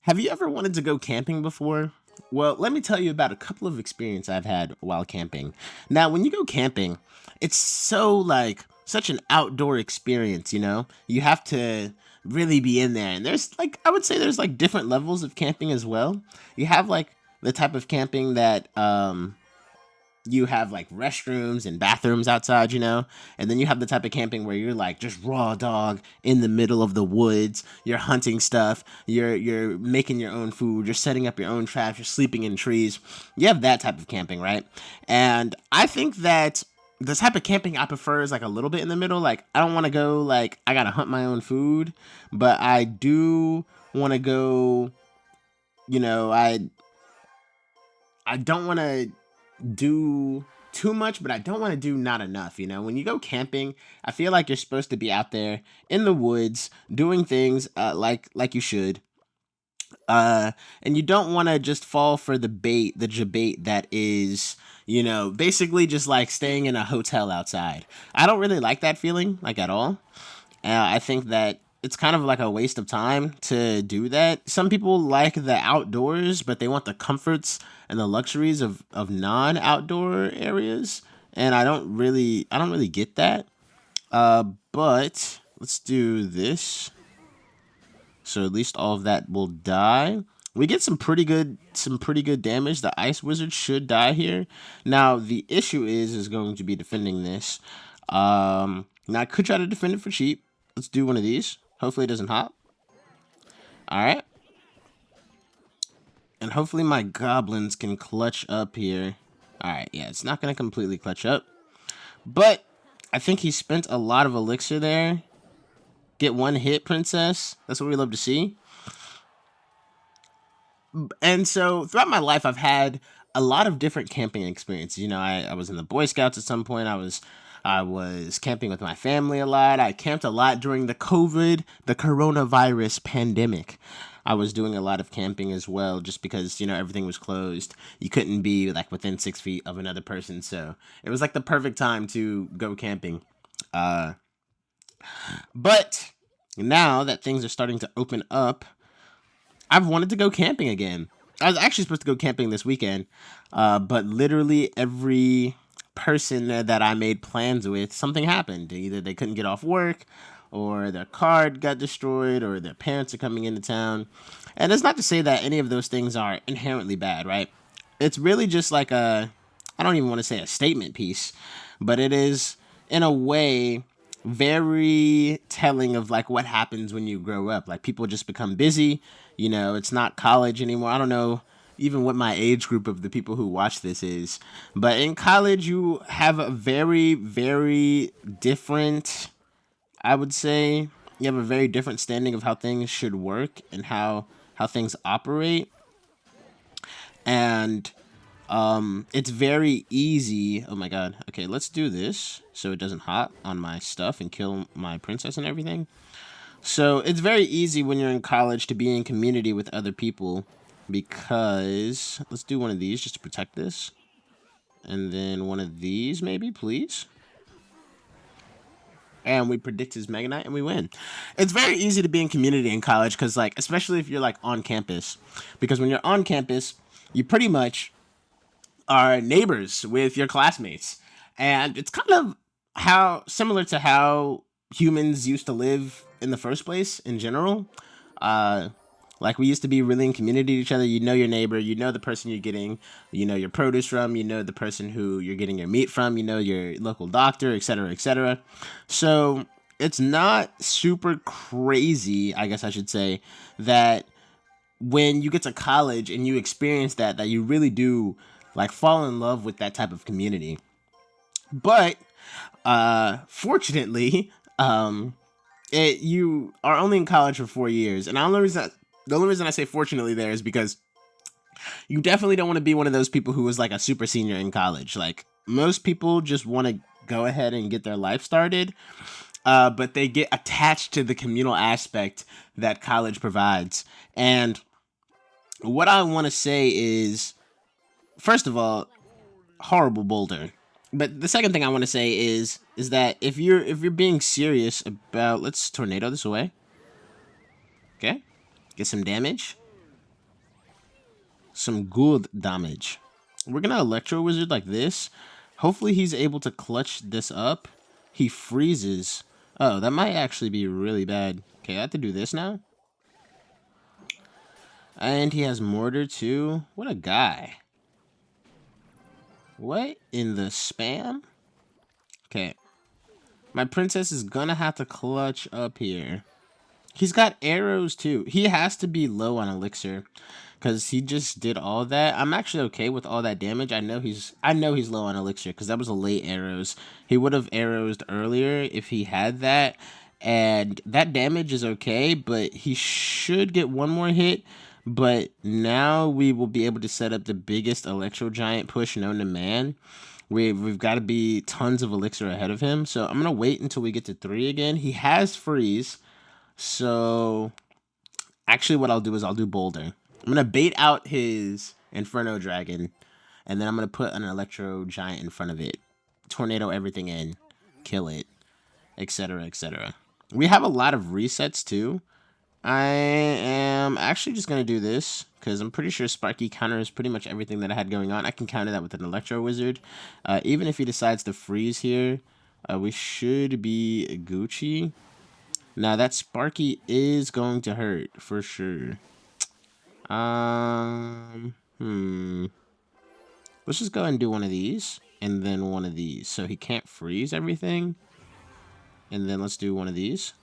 Have you ever wanted to go camping before? Well, let me tell you about a couple of experiences I've had while camping. Now, when you go camping, it's so like such an outdoor experience, you know? You have to really be in there. And there's like I would say there's like different levels of camping as well. You have like the type of camping that you have like restrooms and bathrooms outside, you know? And then you have the type of camping where you're like just raw dog in the middle of the woods. You're hunting stuff. You're making your own food. You're setting up your own traps. You're sleeping in trees. You have that type of camping, right? And I think that the type of camping I prefer is like a little bit in the middle. Like I don't want to go like I gotta hunt my own food, but I do want to go. You know, I don't want to do too much, but I don't want to do not enough. You know, when you go camping, I feel like you're supposed to be out there in the woods doing things like you should. And you don't want to just fall for the debate that is, you know, basically just like staying in a hotel outside. I don't really like that feeling, like at all. I think that it's kind of like a waste of time to do that. Some people like the outdoors, but they want the comforts and the luxuries of non-outdoor areas, and I don't really get that. But let's do this. So at least all of that will die. We get some pretty good damage. The ice wizard should die here. Now the issue is going to be defending this. Now I could try to defend it for cheap. Let's do one of these. Hopefully it doesn't hop. All right. And hopefully my goblins can clutch up here. All right, yeah, it's not going to completely clutch up. But I think he spent a lot of elixir there. Get one hit, princess. That's what we love to see. And so throughout my life, I've had a lot of different camping experiences. You know, I was in the Boy Scouts at some point. I was camping with my family a lot. I camped a lot during the coronavirus pandemic. I was doing a lot of camping as well, just because you know everything was closed. You couldn't be like within 6 feet of another person, so it was like the perfect time to go camping. Uh, but now that things are starting to open up, I've wanted to go camping again. I was actually supposed to go camping this weekend, but literally every person that I made plans with, something happened. Either they couldn't get off work, or their card got destroyed, or their parents are coming into town. And it's not to say that any of those things are inherently bad, right? It's really just like I don't even want to say a statement piece, but it is, in a way, very telling of like what happens when you grow up. Like people just become busy. You know, it's not college anymore. I don't know even what my age group of the people who watch this is, but in college you have a very different. I would say you have a very different standing of how things should work and how things operate, and it's very easy. Oh my god. Okay, let's do this so it doesn't hop on my stuff and kill my princess and everything. So it's very easy when you're in college to be in community with other people, because let's do one of these just to protect this. And then one of these maybe, please. And we predict his Mega Knight and we win. It's very easy to be in community in college because like especially if you're like on campus. Because when you're on campus, you pretty much are neighbors with your classmates. And it's kind of how similar to how humans used to live in the first place in general. Uh, like we used to be really in community to each other. You know your neighbor, you know the person you're getting, you know your produce from, you know the person who you're getting your meat from, you know your local doctor, etc., etc. So it's not super crazy, I guess I should say, that when you get to college and you experience that you really do like fall in love with that type of community. But fortunately, you are only in college for 4 years, and the only reason I say fortunately there is because you definitely don't want to be one of those people who is like a super senior in college. Like most people just want to go ahead and get their life started, but they get attached to the communal aspect that college provides. And what I want to say is, first of all, horrible Boulder. But the second thing I want to say is that if you're being serious about, let's tornado this away. Okay, get some damage. some good damage. We're gonna Electro Wizard like this. Hopefully he's able to clutch this up. He freezes. Oh, that might actually be really bad. Okay, I have to do this now. And he has Mortar too. What a guy. What in the spam? Okay. My princess is gonna have to clutch up here. He's got arrows too. He has to be low on elixir because he just did all that. I'm actually okay with all that damage. I know he's low on elixir because that was a late arrows. He would have arrows earlier if he had that, and that damage is okay. But he should get one more hit. But now we will be able to set up the biggest Electro Giant push known to man. We've got to be tons of elixir ahead of him. So I'm gonna wait until we get to 3 again. He has freeze. So, actually what I'll do is I'll do Boulder. I'm going to bait out his Inferno Dragon, and then I'm going to put an Electro Giant in front of it. Tornado everything in. Kill it. Etc, etc. We have a lot of resets, too. I am actually just going to do this, because I'm pretty sure Sparky counters pretty much everything that I had going on. I can counter that with an Electro Wizard. Even if he decides to freeze here, we should be Gucci. Now that Sparky is going to hurt for sure. Let's just go ahead and do one of these and then one of these, so he can't freeze everything. And then let's do one of these.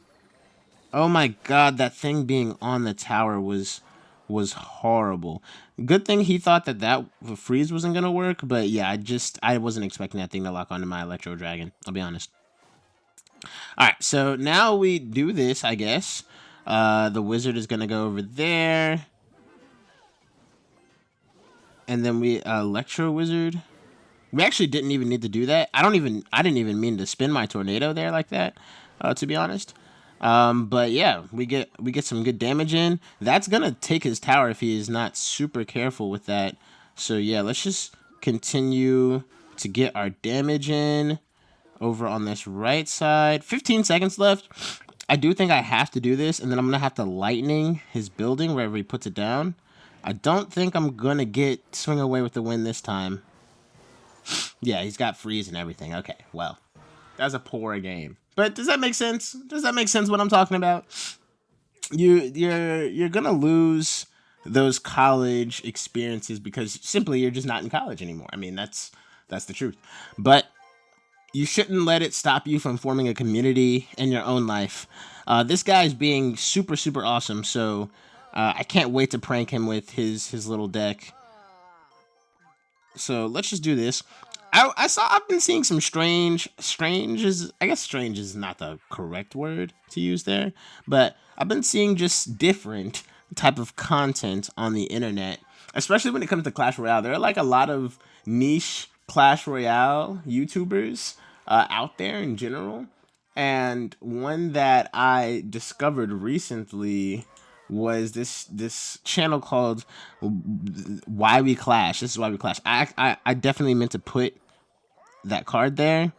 Oh my god, that thing being on the tower was horrible. Good thing he thought that freeze wasn't gonna work, but yeah, I wasn't expecting that thing to lock onto my Electro Dragon. I'll be honest. Alright, so now we do this, I guess. The wizard is going to go over there. And then we Electro Wizard. We actually didn't even need to do that. I didn't even mean to spin my tornado there like that, to be honest. But yeah, we get some good damage in. That's going to take his tower if he is not super careful with that. So yeah, let's just continue to get our damage in. Over on this right side. 15 seconds left. I do think I have to do this, and then I'm going to have to lightning his building wherever he puts it down. I don't think I'm going to swing away with the win this time. Yeah, he's got freeze and everything. Okay, well, that's a poor game. But does that make sense? Does that make sense what I'm talking about? You're going to lose those college experiences because simply you're just not in college anymore. I mean, that's the truth. But you shouldn't let it stop you from forming a community in your own life. This guy's being super, super awesome, so I can't wait to prank him with his little deck. So let's just do this. I've been seeing some I guess strange is not the correct word to use there, but I've been seeing just different type of content on the internet, especially when it comes to Clash Royale. There are like a lot of niche Clash Royale YouTubers out there in general, and one that I discovered recently was this channel called Why We Clash. This is Why We Clash. I definitely meant to put that card there.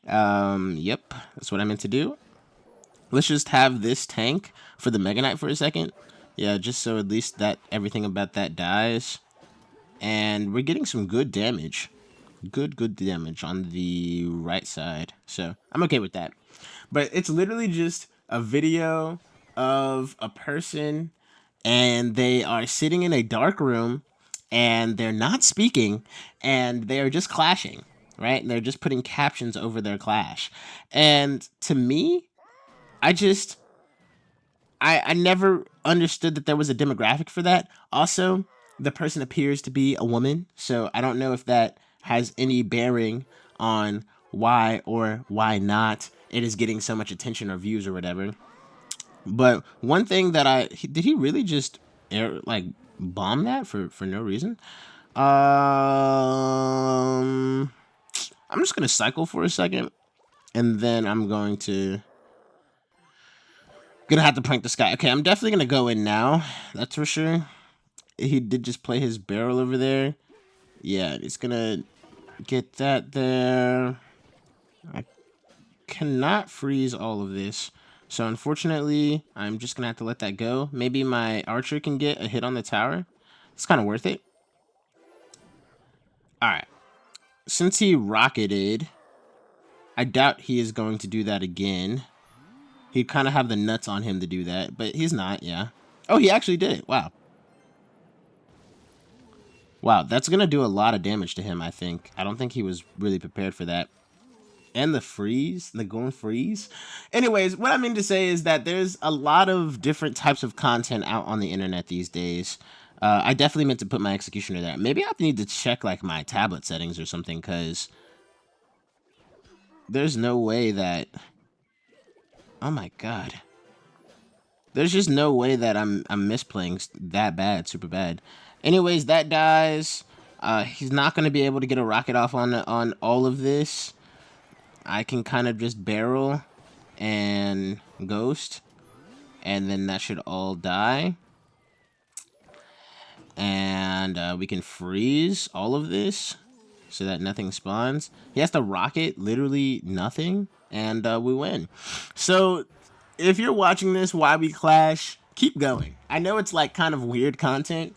Yep, that's what I meant to do. Let's just have this tank for the Mega Knight for a second. Yeah, just so at least that everything about that dies. And we're getting some good damage. Good damage on the right side. So I'm okay with that. But it's literally just a video of a person and they are sitting in a dark room and they're not speaking and they are just clashing, right? And they're just putting captions over their clash. And to me, I never understood that there was a demographic for that. Also, the person appears to be a woman, so I don't know if that has any bearing on why or why not it is getting so much attention or views or whatever. But one thing that did he really just bomb that for no reason? I'm just gonna cycle for a second, and then I'm gonna have to prank this guy. Okay, I'm definitely gonna go in now. That's for sure. He did just play his barrel over there. Yeah, it's gonna get that there. I cannot freeze all of this. So unfortunately, I'm just gonna have to let that go. Maybe my archer can get a hit on the tower. It's kind of worth it. All right. Since he rocketed, I doubt he is going to do that again. He'd kind of have the nuts on him to do that, but he's not, yeah. Oh, he actually did it. Wow. Wow, that's going to do a lot of damage to him, I think. I don't think he was really prepared for that. And the freeze, the going freeze. Anyways, what I mean to say is that there's a lot of different types of content out on the internet these days. I definitely meant to put my executioner there. Maybe I need to check like my tablet settings or something, because there's no way that... Oh my god. There's just no way that I'm misplaying that bad, super bad. Anyways, that dies. He's not going to be able to get a rocket off on all of this. I can kind of just barrel and ghost, and then that should all die. And we can freeze all of this so that nothing spawns. He has to rocket literally nothing, and we win. So if you're watching this while we clash, keep going. I know it's like kind of weird content.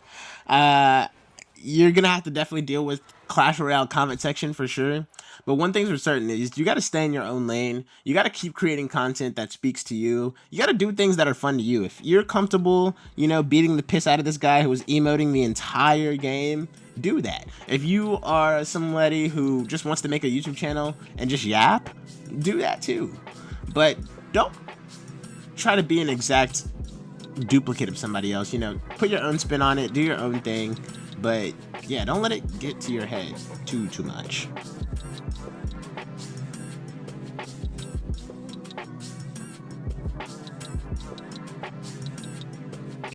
You're gonna have to definitely deal with Clash Royale comment section for sure. But one thing's for certain is you got to stay in your own lane. You got to keep creating content that speaks to you. You got to do things that are fun to you. If you're comfortable, you know, beating the piss out of this guy who was emoting the entire game, do that. If you are somebody who just wants to make a YouTube channel and just yap, do that too. But don't try to be an exact duplicate of somebody else. You know, put your own spin on it, do your own thing. But yeah, don't let it get to your head too much.